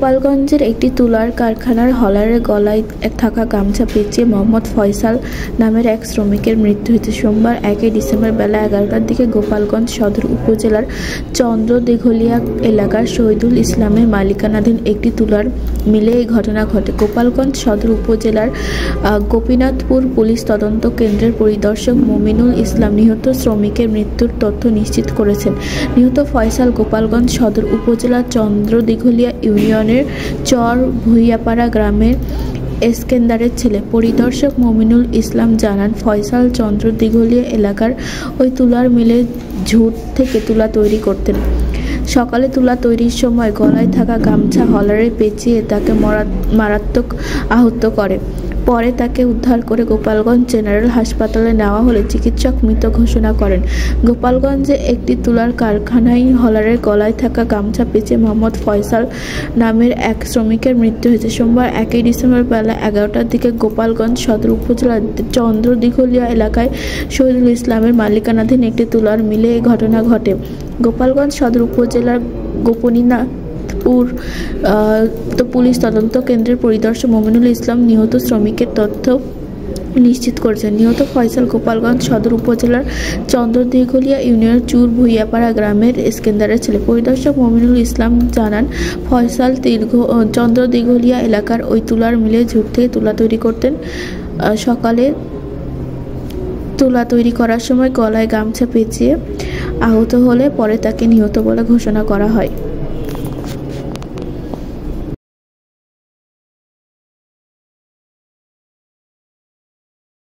গোপালগঞ্জের একটি তুলার কারখানার হলারের গলায় থাকা গামছা পেঁচিয়ে মোহাম্মদ ফয়সাল নামের এক শ্রমিকের মৃত্যু হয়েছে। সোমবার 1 ডিসেম্বর বেলা 11টার দিকে গোপালগঞ্জ সদর উপজেলার চন্দ্রদিঘলিয়া এলাকার শহীদুল ইসলামের মালিকানাধীন একটি তুলার মিলে এই ঘটনা ঘটে। গোপালগঞ্জ সদর উপজেলার গোপীনাথপুর পুলিশ তদন্ত কেন্দ্রের পরিদর্শক মমিনুল ইসলাম নিহত শ্রমিকের মৃত্যুর তথ্য নিশ্চিত করেছেন। নিহত ফয়সাল গোপালগঞ্জ সদর উপজেলার চন্দ্রদিঘলিয়া ইউনিয়নের চর ভুইয়াপাড়া গ্রামের এসকেন্দারের ছেলে। পরিদর্শক মমিনুল ইসলাম জানান, ফয়সাল চন্দ্রদিঘলিয়া এলাকার ওই তুলার মিলে ঝুট থেকে তুলা তৈরি করতেন। সকালে তুলা তৈরির সময় গলায় থাকা গামছা হলারে পেঁচিয়ে তাকে মারাত্মক আহত করে। পরে তাকে উদ্ধার করে গোপালগঞ্জ জেনারেল হাসপাতালে নেওয়া হলে চিকিৎসক মৃত ঘোষণা করেন। গোপালগঞ্জে একটি তুলার কারখানায় হলারের গলায় থাকা গামছা পেঁচিয়ে মোহাম্মদ ফয়সাল নামের এক শ্রমিকের মৃত্যু হয়েছে। সোমবার 1 ডিসেম্বর বেলা 11টার দিকে গোপালগঞ্জ সদর উপজেলার চন্দ্রদিঘলিয়া এলাকায় শহীদুল ইসলামের মালিকানাধীন একটি তুলার মিলে এই ঘটনা ঘটে। গোপালগঞ্জ সদর উপজেলার গোপনীনাথপুর পুলিশ তদন্ত কেন্দ্রের পরিদর্শক মমিনুল ইসলাম নিহত শ্রমিকের তথ্য নিশ্চিত করেছেন। নিহত ফয়সাল গোপালগঞ্জ সদর উপজেলার চন্দ্রদিঘলিয়া ইউনিয়নের চুর ভুইয়াপাড়া গ্রামের এসকেন্দারের ছেলে। পরিদর্শক মমিনুল ইসলাম জানান, ফয়সাল চন্দ্রদিঘলিয়া এলাকার ওই তুলার মিলে ঝুট থেকে তুলা তৈরি করতেন। সকালে তুলা তৈরি করার সময় গলায় গামছা পেঁচিয়ে আহত হলে পরে তাকে নিহত বলে ঘোষণা করা হয়।